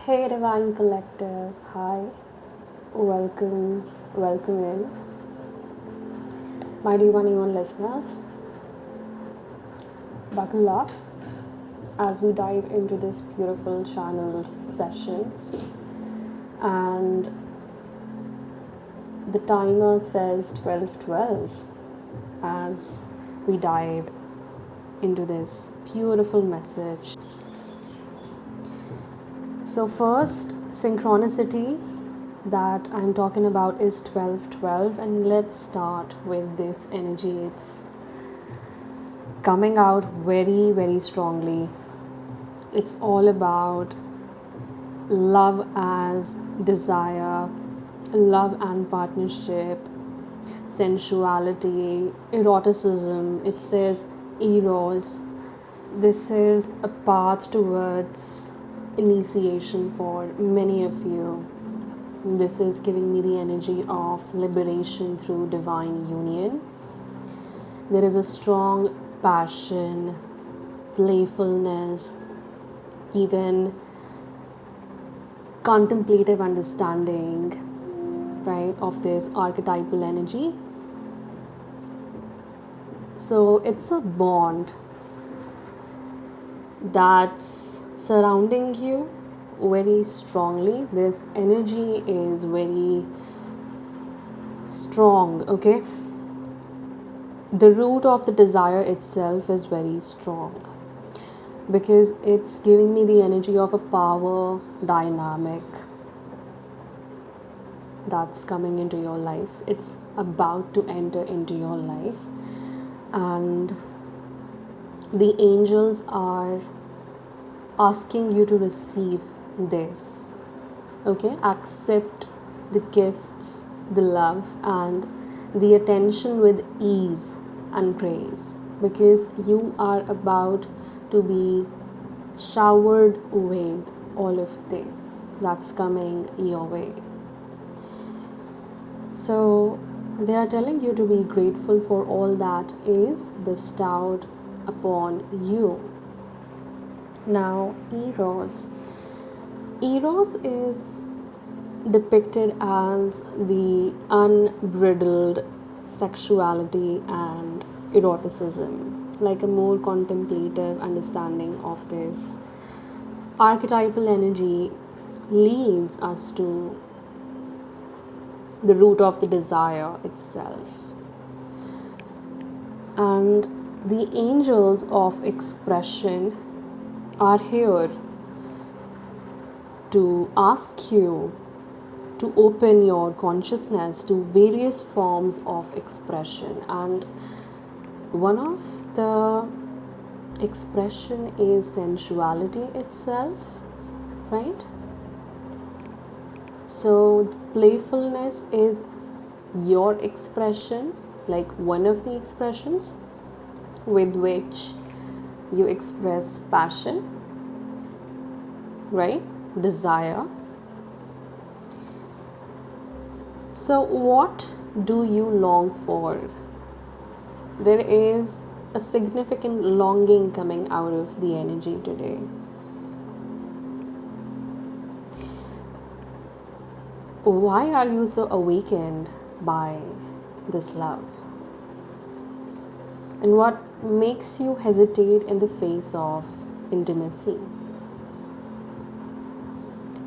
Hey Divine Collective, hi, welcome in. My D1E1 listeners, buckle up as we dive into this beautiful channeled session. And the timer says 12:12 as we dive into this beautiful message. So, first, synchronicity that I'm talking about is 12:12, and let's start with this energy. It's coming out very, very strongly. It's all about love as desire, love and partnership, sensuality, eroticism. It says eros. This is a path towards initiation for many of you. This is giving me the energy of liberation through divine union. There is a strong passion, playfulness, even contemplative understanding, right, of this archetypal energy. So it's a bond that's surrounding you very strongly. This energy is very strong, okay? The root of the desire itself is very strong because it's giving me the energy of a power dynamic that's coming into your life. It's about to enter into your life, and the angels are asking you to receive this, okay? Accept the gifts, the love, and the attention with ease and grace, because you are about to be showered with all of this that's coming your way. So they are telling you to be grateful for all that is bestowed upon you. Now, Eros. Eros is depicted as the unbridled sexuality and eroticism, like a more contemplative understanding of this. Archetypal energy leads us to the root of the desire itself. And the angels of expression are here to ask you to open your consciousness to various forms of expression, and one of the expression is sensuality itself, right? So playfulness is your expression, like one of the expressions with which you express passion, right? Desire. So what do you long for? There is a significant longing coming out of the energy today. Why are you so awakened by this love? And what makes you hesitate in the face of intimacy?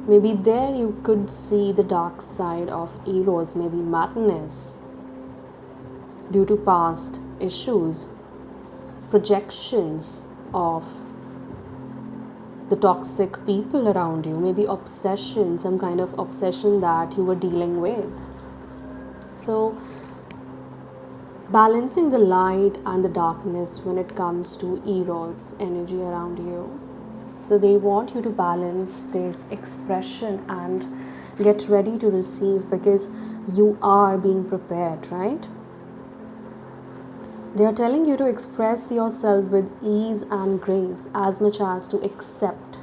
Maybe there you could see the dark side of Eros, maybe madness due to past issues, projections of the toxic people around you, maybe obsession, some kind of obsession that you were dealing with. So, balancing the light and the darkness when it comes to Eros energy around you. So they want you to balance this expression and get ready to receive, because you are being prepared, right? They are telling you to express yourself with ease and grace, as much as to accept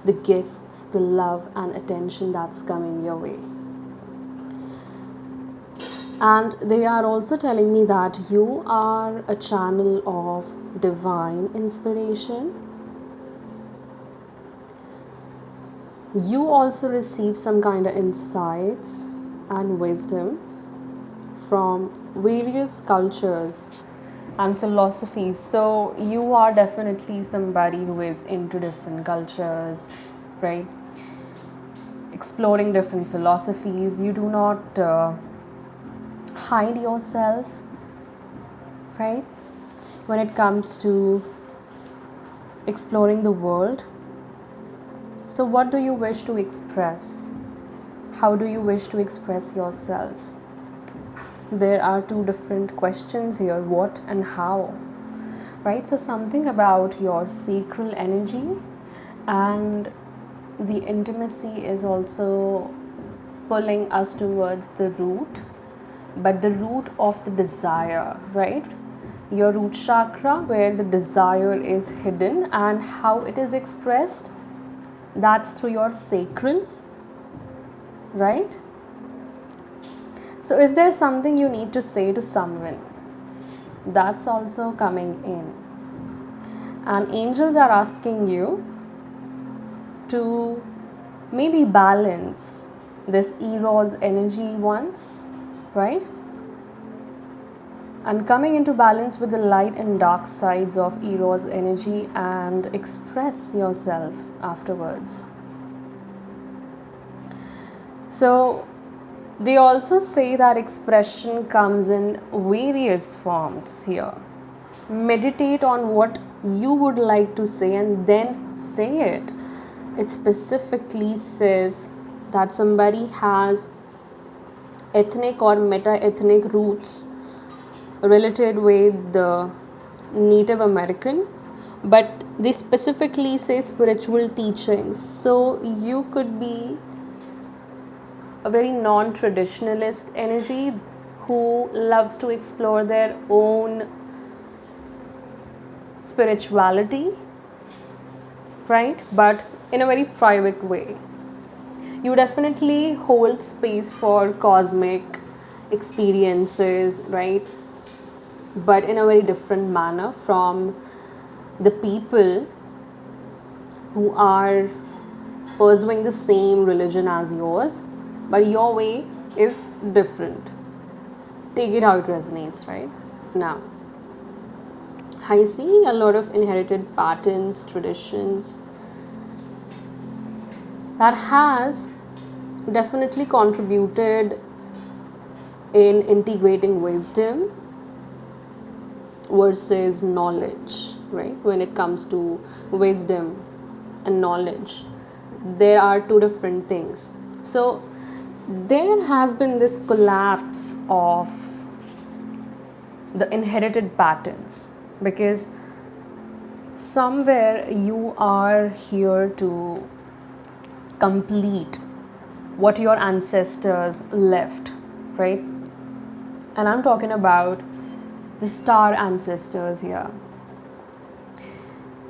the gifts, the love and attention that's coming your way. And they are also telling me that you are a channel of divine inspiration. You also receive some kind of insights and wisdom from various cultures and philosophies. So you are definitely somebody who is into different cultures, right? Exploring different philosophies. You do not hide yourself, right? When it comes to exploring the world. So what do you wish to express? How do you wish to express yourself? There are two different questions here, what and how, right? So something about your sacral energy, and the intimacy is also pulling us towards the root, but the root of the desire, right? Your root chakra, where the desire is hidden, and how it is expressed, that's through your sacral, right? So is there something you need to say to someone? That's also coming in. And angels are asking you to maybe balance this eros energy once, right? And coming into balance with the light and dark sides of eros energy, and express yourself afterwards. So they also say that expression comes in various forms here. Meditate on what you would like to say and then say it. It specifically says that somebody has ethnic or meta-ethnic roots related with the Native American, but they specifically say spiritual teachings. So you could be a very non-traditionalist energy who loves to explore their own spirituality, right? But in a very private way. You definitely hold space for cosmic experiences, right? But in a very different manner from the people who are pursuing the same religion as yours, but your way is different. Take it how it resonates, right? Now, I see a lot of inherited patterns, traditions that has definitely contributed in integrating wisdom versus knowledge, right? When it comes to wisdom and knowledge, there are two different things. So there has been this collapse of the inherited patterns, because somewhere you are here to complete what your ancestors left, right? And I'm talking about the star ancestors here.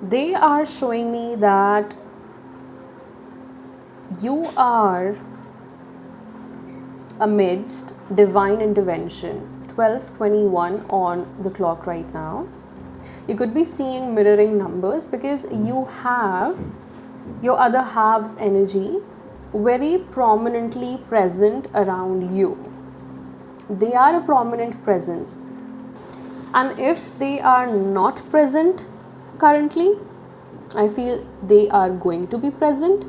They are showing me that you are amidst divine intervention. 12:21 on the clock right now. You could be seeing mirroring numbers because you have your other half's energy very prominently present around you. They are a prominent presence. And if they are not present currently, I feel they are going to be present,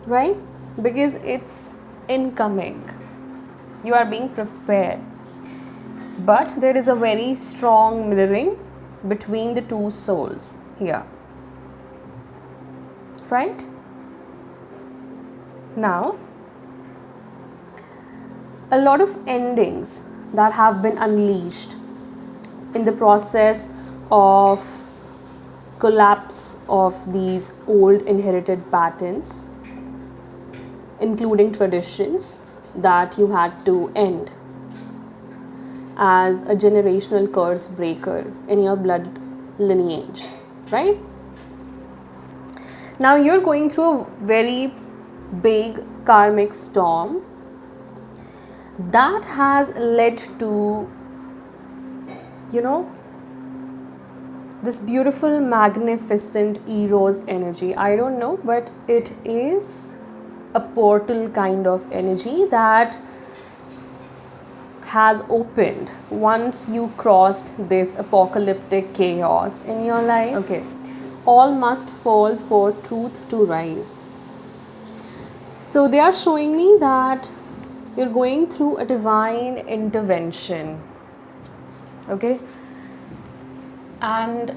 right? Because it's incoming. You are being prepared. But there is a very strong mirroring between the two souls here, right? Now, a lot of endings that have been unleashed in the process of collapse of these old inherited patterns, including traditions that you had to end as a generational curse breaker in your blood lineage, right? Now you're going through a very big karmic storm that has led to, this beautiful, magnificent Eros energy. I don't know, but it is a portal kind of energy that has opened once you crossed this apocalyptic chaos in your life. Okay, all must fall for truth to rise. So they are showing me that you're going through a divine intervention. Okay, and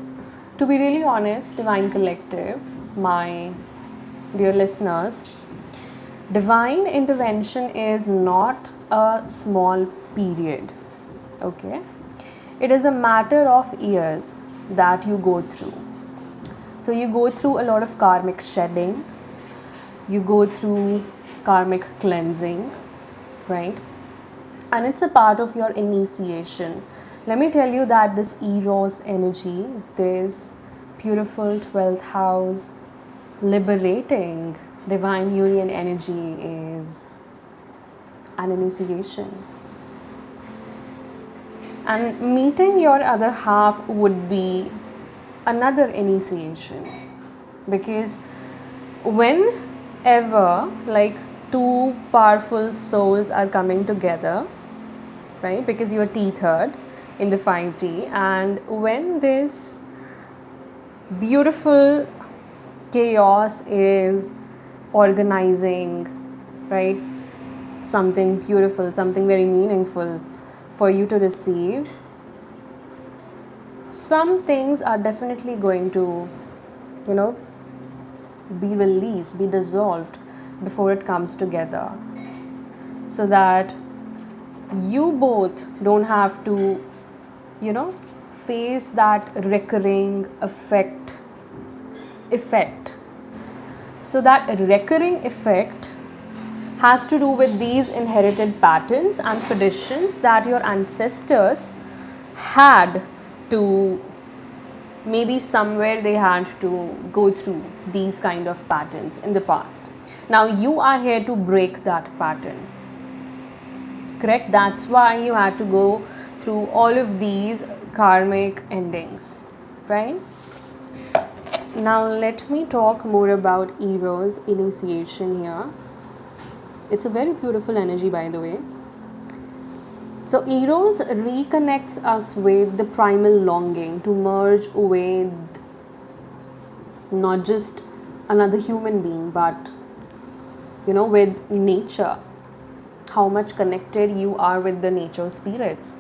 to be really honest, Divine Collective, my dear listeners, divine intervention is not a small period. Okay, it is a matter of years that you go through. So you go through a lot of karmic shedding, you go through karmic cleansing, right? And it's a part of your initiation. Let me tell you that this Eros energy, this beautiful 12th house, liberating divine union energy is an initiation. And meeting your other half would be another initiation, because whenever like two powerful souls are coming together, right, because you are tethered in the 5D, and when this beautiful chaos is organizing, right, something beautiful, something very meaningful for you to receive, some things are definitely going to, be released, be dissolved before it comes together, so that you both don't have to, face that recurring effect. So that recurring effect has to do with these inherited patterns and traditions that your ancestors had to, maybe somewhere they had to go through these kind of patterns in the past. Now you are here to break that pattern. Correct? That's why you had to go through all of these karmic endings, right? Now let me talk more about Eros initiation here. It's a very beautiful energy, by the way. So Eros reconnects us with the primal longing to merge with not just another human being, but with nature. How much connected you are with the nature spirits.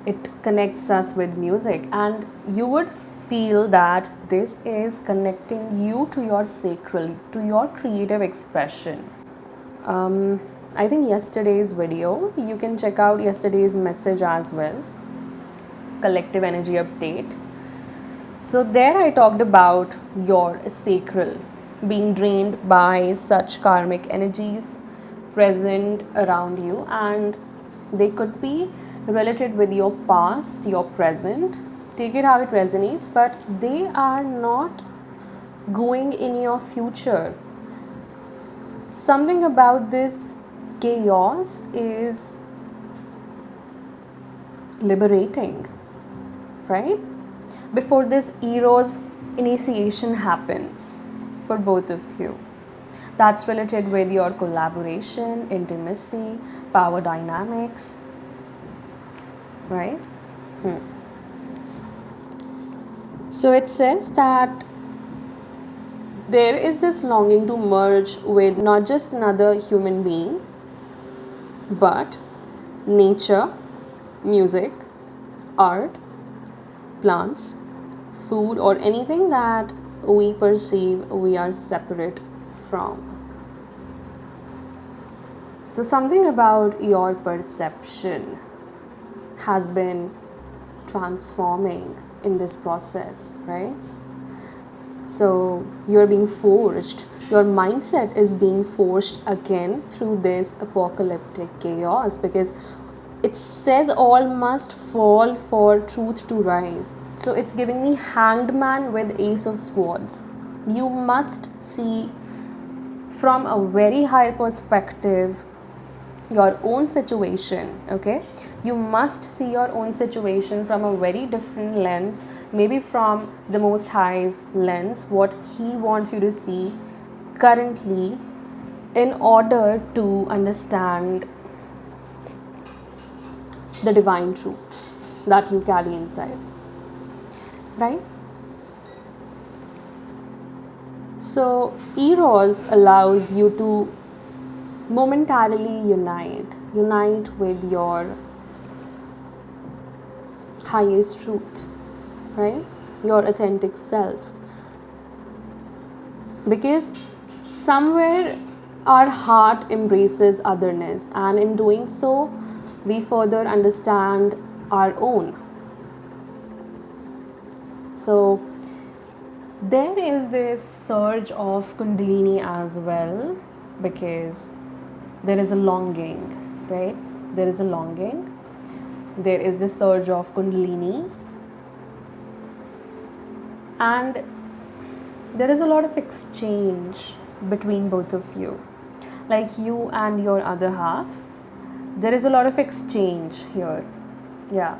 It connects us with music, and you would feel that this is connecting you to your sacral, to your creative expression. I think yesterday's video, you can check out yesterday's message as well, collective energy update. So there I talked about your sacral being drained by such karmic energies present around you, and they could be related with your past, your present. Take it how it resonates, but they are not going in your future. Something about this chaos is liberating, right? Before this Eros initiation happens for both of you. That's related with your collaboration, intimacy, power dynamics, right? So it says that there is this longing to merge with not just another human being, but nature, music, art, plants, food, or anything that we perceive we are separate from. So something about your perception has been transforming in this process, right? So you're being forged, your mindset is being forged again through this apocalyptic chaos, because it says all must fall for truth to rise. So it's giving me Hanged Man with Ace of Swords. You must see from a very high perspective your own situation, okay? You must see your own situation from a very different lens, maybe from the Most High's lens, what He wants you to see currently, in order to understand the divine truth that you carry inside, right? So, Eros allows you to momentarily unite with your highest truth, right? Your authentic self. Because somewhere our heart embraces otherness, and in doing so, we further understand our own. So, there is this surge of Kundalini as well, because there is a longing, right? There is a longing. There is the surge of Kundalini, and there is a lot of exchange between both of you, like you and your other half. There is a lot of exchange here, yeah,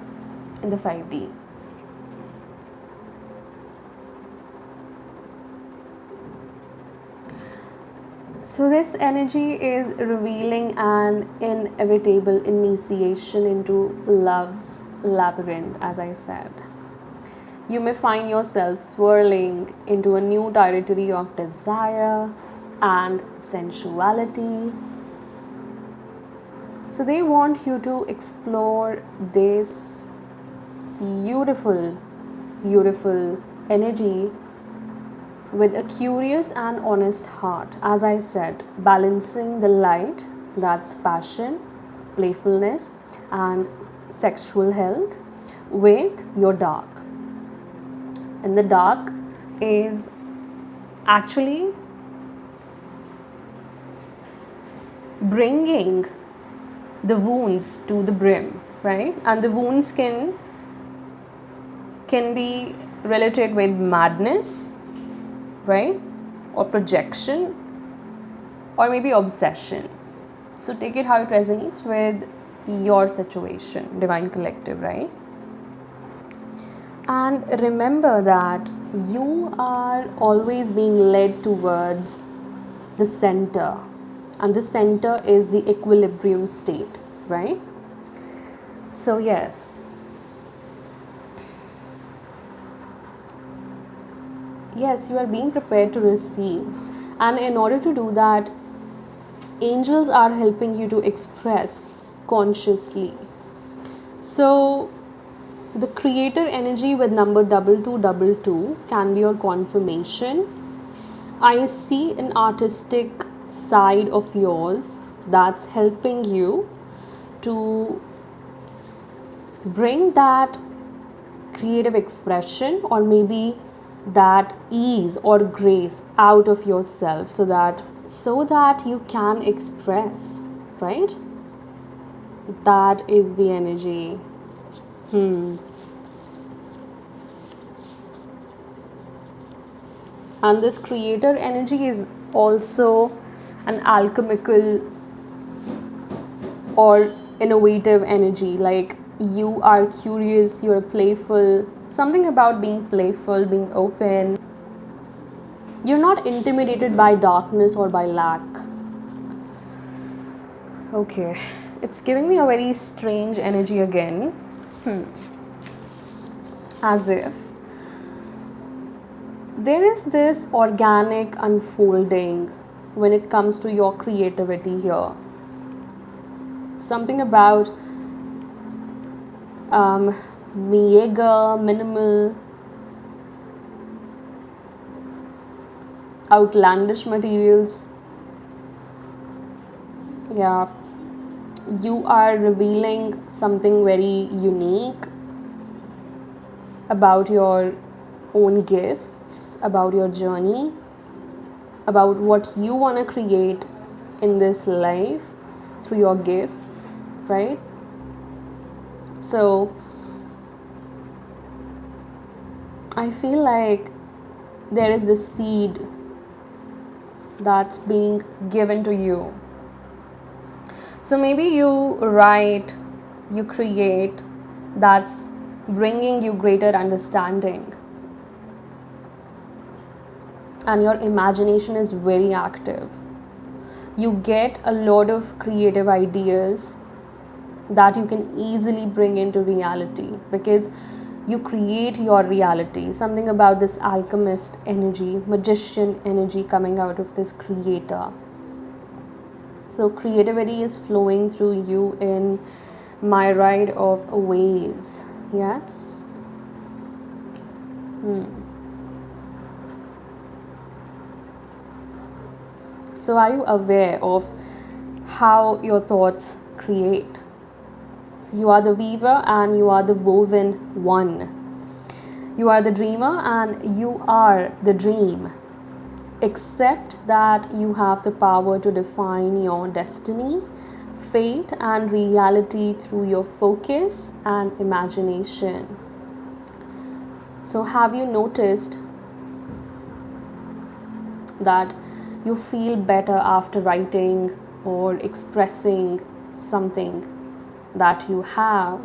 in the 5D. So, this energy is revealing an inevitable initiation into love's labyrinth, as I said. You may find yourself swirling into a new territory of desire and sensuality. So, they want you to explore this beautiful, beautiful energy with a curious and honest heart. As I said, balancing the light, that's passion, playfulness, and sexual health, with your dark. And the dark is actually bringing the wounds to the brim, right? And the wounds can be related with madness, right? Or projection, or maybe obsession. So take it how it resonates with your situation, Divine Collective, right? And remember that you are always being led towards the center, and the center is the equilibrium state, right? So yes, you are being prepared to receive, and in order to do that, angels are helping you to express consciously. So the creator energy with number 2222 can be your confirmation. I see an artistic side of yours that's helping you to bring that creative expression, or maybe that ease or grace out of yourself, so that you can express, right? That is the energy. And this creator energy is also an alchemical or innovative energy. Like, you are curious, you're playful, something about being playful, being open. You're not intimidated by darkness or by lack. Okay, it's giving me a very strange energy again. As if there is this organic unfolding when it comes to your creativity here. Something about meager, minimal, outlandish materials. Yeah, you are revealing something very unique about your own gifts, about your journey, about what you want to create in this life through your gifts, right? So I feel like there is this seed that's being given to you. So maybe you write, you create, that's bringing you greater understanding. And your imagination is very active. You get a lot of creative ideas that you can easily bring into reality because you create your reality. Something about this alchemist energy, magician energy coming out of this creator. So creativity is flowing through you in myriad of ways. Yes. So are you aware of how your thoughts create? You are the weaver and you are the woven one. You are the dreamer and you are the dream. Accept that you have the power to define your destiny, fate, and reality through your focus and imagination. So, have you noticed that you feel better after writing or expressing something that you have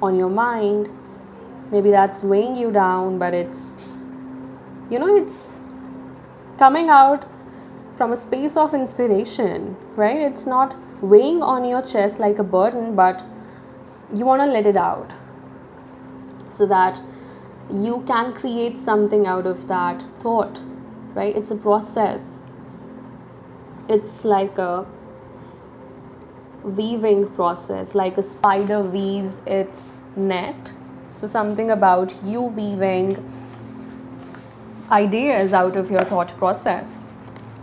on your mind? Maybe that's weighing you down, but it's coming out from a space of inspiration, right? It's not weighing on your chest like a burden, but you want to let it out so that you can create something out of that thought, right? It's a process. It's like a weaving process, like a spider weaves its net. So something about you weaving ideas out of your thought process,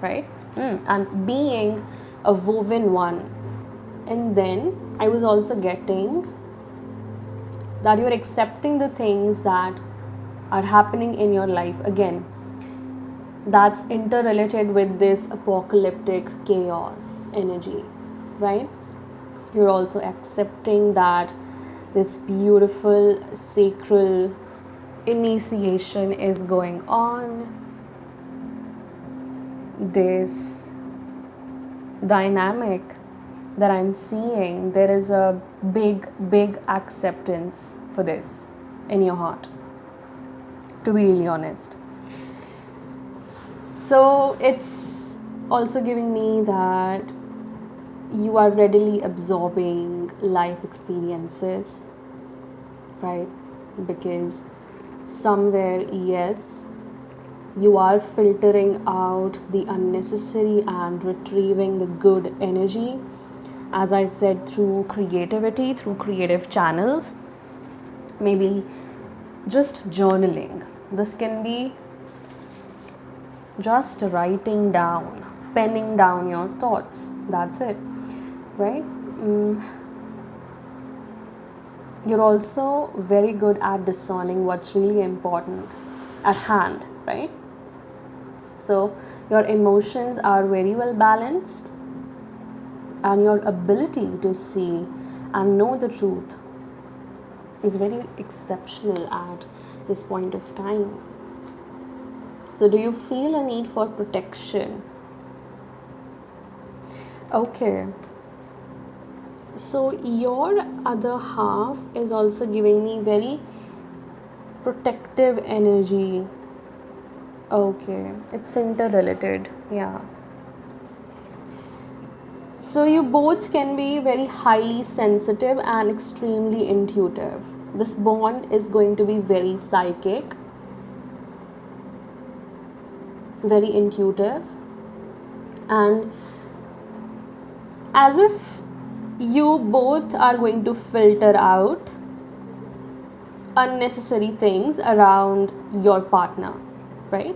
right? And being a woven one. And then I was also getting that you're accepting the things that are happening in your life. Again, that's interrelated with this apocalyptic chaos energy, right? You're also accepting that this beautiful sacral initiation is going on. This dynamic that I'm seeing, there is a big acceptance for this in your heart, to be really honest. So it's also giving me that you are readily absorbing life experiences, right? Because somewhere, yes, you are filtering out the unnecessary and retrieving the good energy, as I said, through creativity, through creative channels. Maybe just journaling. This can be just writing down, penning down your thoughts. That's it, right? You're also very good at discerning what's really important at hand, right? So your emotions are very well balanced, and your ability to see and know the truth is very exceptional at this point of time. So do you feel a need for protection? Okay. So your other half is also giving me very protective energy. Okay, it's interrelated, yeah. So you both can be very highly sensitive and extremely intuitive. This bond is going to be very psychic, very intuitive, and as if you both are going to filter out unnecessary things around your partner, right?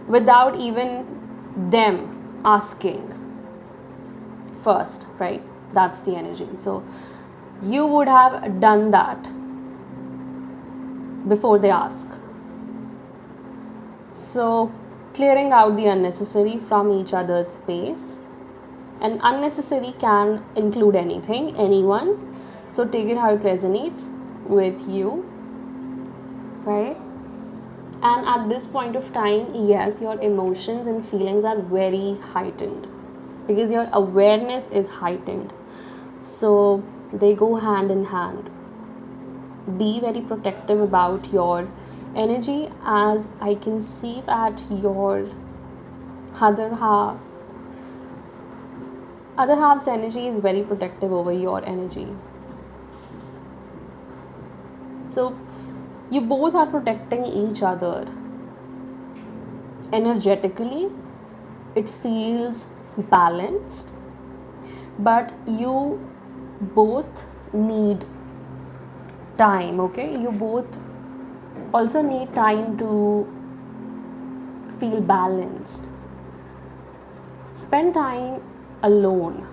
Without even them asking first, right? That's the energy. So you would have done that before they ask. So clearing out the unnecessary from each other's space. And unnecessary can include anything, anyone. So take it how it resonates with you, right? And at this point of time, yes, your emotions and feelings are very heightened. because your awareness is heightened. So they go hand in hand. Be very protective about your energy, as I can see that your other half's energy is very protective over your energy. So you both are protecting each other. Energetically, it feels balanced, but you both need time, okay? You both also need time to feel balanced. Spend time alone.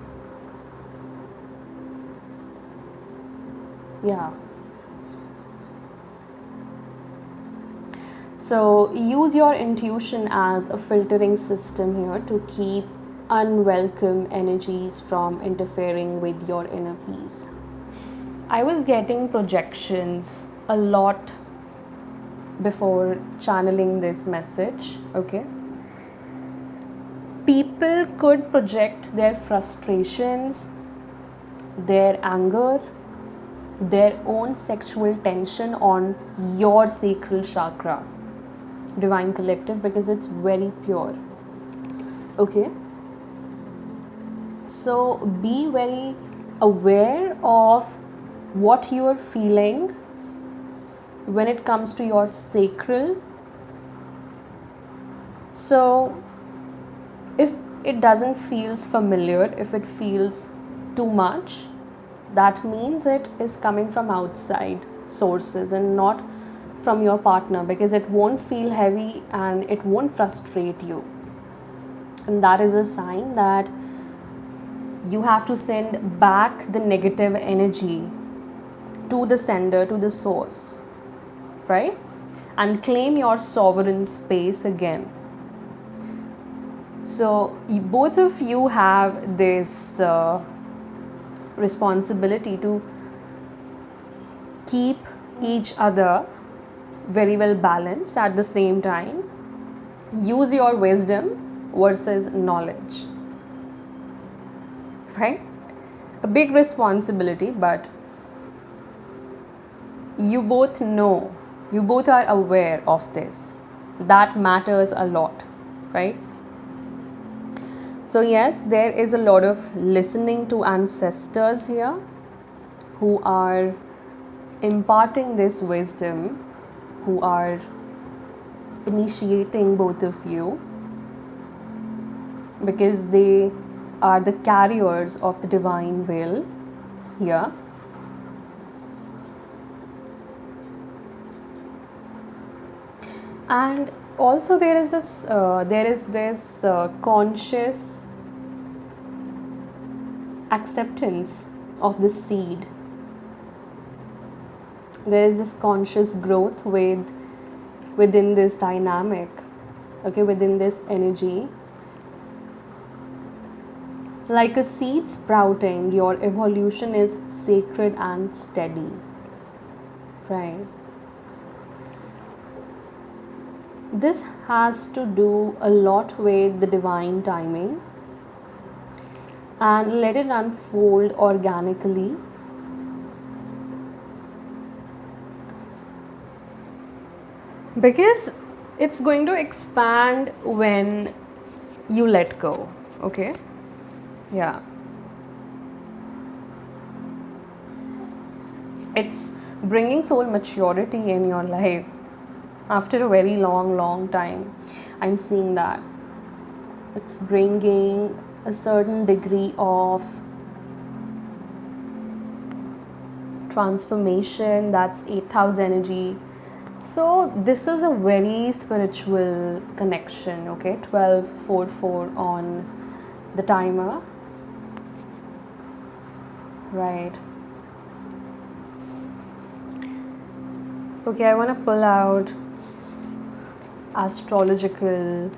Yeah. So use your intuition as a filtering system here to keep unwelcome energies from interfering with your inner peace. I was getting projections a lot before channeling this message, okay? People could project their frustrations, their anger, their own sexual tension on your sacral chakra, Divine Collective, because it's very pure, okay? So be very aware of what you are feeling when it comes to your sacral. So if it doesn't feel familiar, if it feels too much, that means it is coming from outside sources and not from your partner, because it won't feel heavy and it won't frustrate you. And that is a sign that you have to send back the negative energy to the sender, to the source, right? And claim your sovereign space again. So both of you have this responsibility to keep each other very well balanced at the same time. Use your wisdom versus knowledge, right? A big responsibility, but you both know, you both are aware of this. That matters a lot, right? So yes, there is a lot of listening to ancestors here who are imparting this wisdom, who are initiating both of you, because they are the carriers of the divine will here. And also there is this conscious acceptance of the seed. There is this conscious growth within this dynamic, okay, within this energy. Like a seed sprouting, your evolution is sacred and steady, right? This has to do a lot with the divine timing, and let it unfold organically. Because it's going to expand when you let go, okay? Yeah. It's bringing soul maturity in your life after a very long time. I'm seeing that. It's bringing a certain degree of transformation. That's 8th house energy. So this is a very spiritual connection, okay? 1244 on the timer, right? Okay, I want to pull out astrological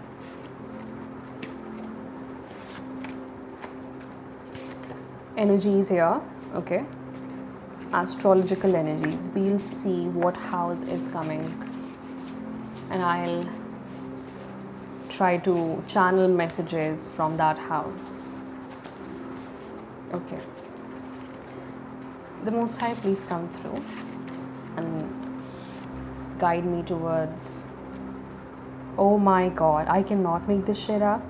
energies here, okay? Astrological energies. We'll see what house is coming, and I'll try to channel messages from that house. Okay. The Most High, please come through and guide me towards. Oh my god, I cannot make this shit up.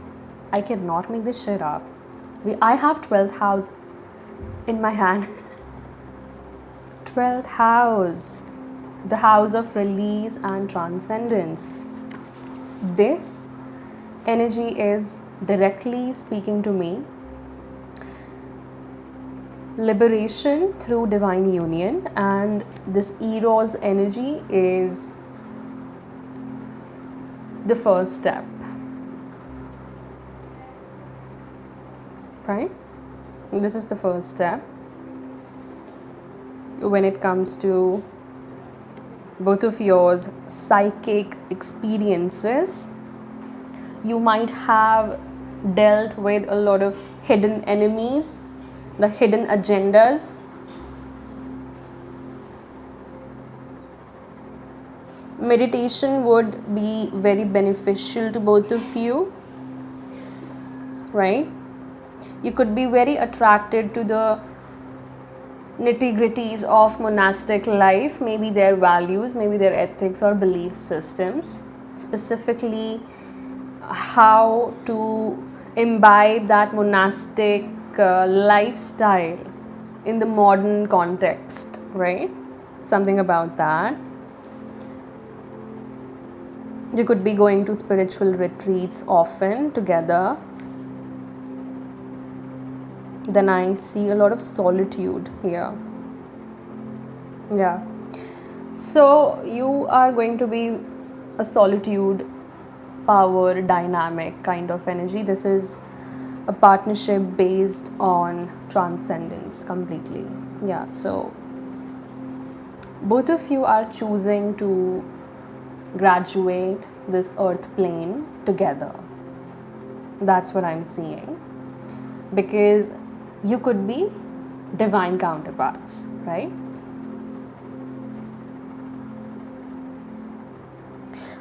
I cannot make this shit up. I have 12th house in my hand. 12th house. The house of release and transcendence. This energy is directly speaking to me. Liberation through divine union, and this Eros energy is the first step, right? This is the first step when it comes to both of yours psychic experiences. You might have dealt with a lot of hidden enemies, the hidden agendas. Meditation would be very beneficial to both of you, right? You could be very attracted to the nitty-gritties of monastic life, maybe their values, maybe their ethics or belief systems, specifically how to imbibe that monastic lifestyle in the modern context, right? Something about that. You could be going to spiritual retreats often together. Then I see a lot of solitude here. Yeah. So you are going to be a solitude, power, dynamic kind of energy. This is a partnership based on transcendence completely. Yeah. So both of you are choosing to graduate this earth plane together. That's what I'm seeing. Because you could be divine counterparts, right?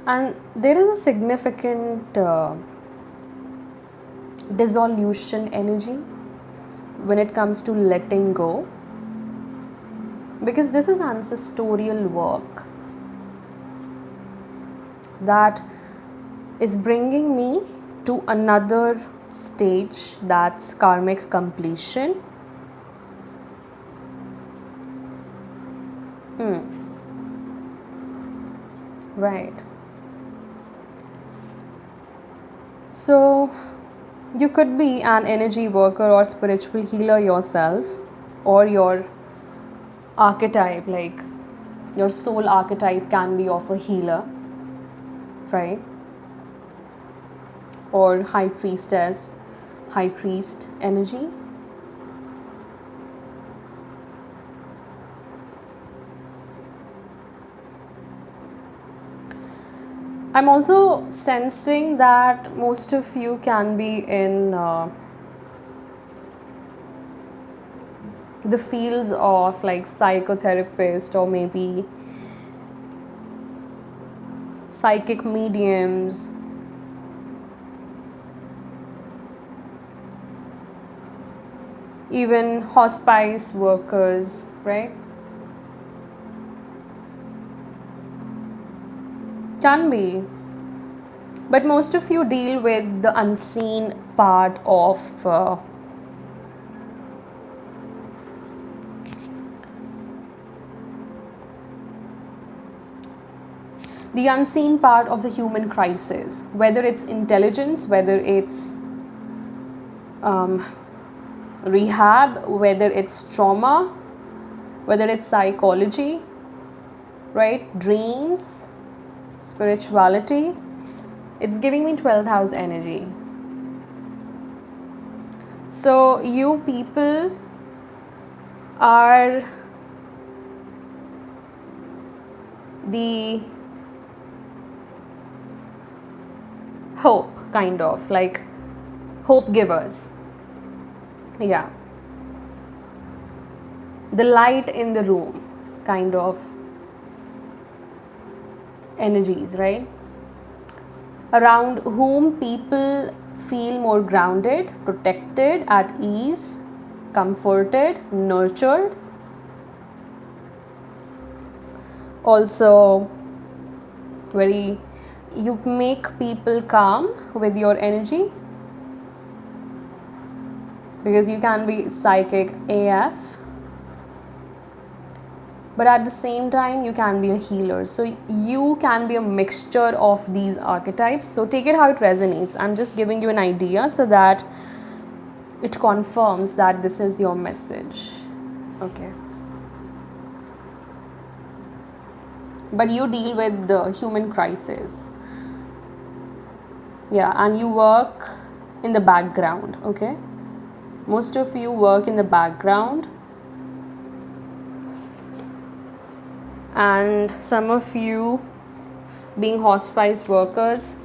And there is a significant dissolution energy when it comes to letting go, because this is ancestorial work that is bringing me to another stage, that's karmic completion. Right. So you could be an energy worker or spiritual healer yourself, or your archetype, like your soul archetype can be of a healer, right? Or high priestess, high priest energy. I'm also sensing that most of you can be in the fields of like psychotherapist, or maybe psychic mediums, even hospice workers, right? Can be. But most of you deal with the unseen part of the unseen part of the human crisis, whether it's intelligence, whether it's rehab, whether it's trauma, whether it's psychology, right? Dreams, spirituality. It's giving me 12th house energy. So you people are the hope, kind of like hope givers. Yeah. The light in the room kind of energies, right? Around whom people feel more grounded, protected, at ease, comforted, nurtured. Also, you make people calm with your energy, because you can be psychic AF, but at the same time you can be a healer. So you can be a mixture of these archetypes. So take it how it resonates. I'm just giving you an idea so that it confirms that this is your message. Okay. But you deal with the human crisis. Yeah, and you work in the background. Okay. Most of you work in the background, and some of you being hospice workers.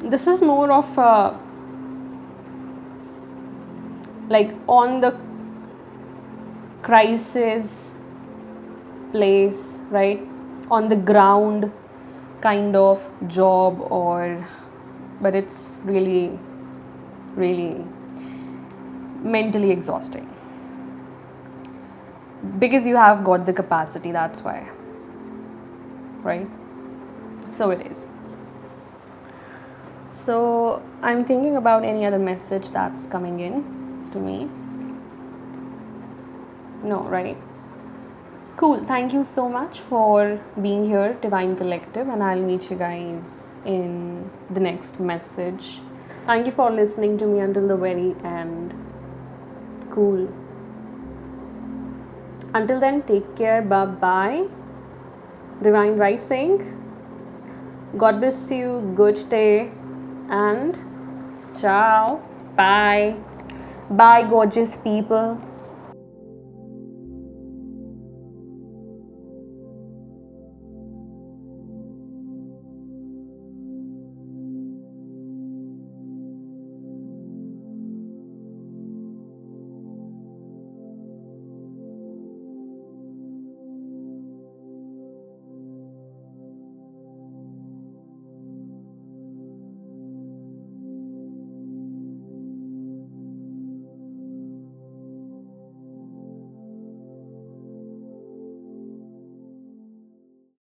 This is more of a, like, on the crisis place, right? On the ground kind of job, or but it's really, really mentally exhausting, because you have got the capacity, that's why, right? So it is. So I'm thinking about any other message that's coming in to me. No, right? Cool. Thank you so much for being here, Divine Collective, and I'll meet you guys in the next message. Thank you for listening to me until the very end. Cool. Until then, take care. Bye bye. Divine Rising. God bless you. Good day. And ciao. Bye. Bye, gorgeous people.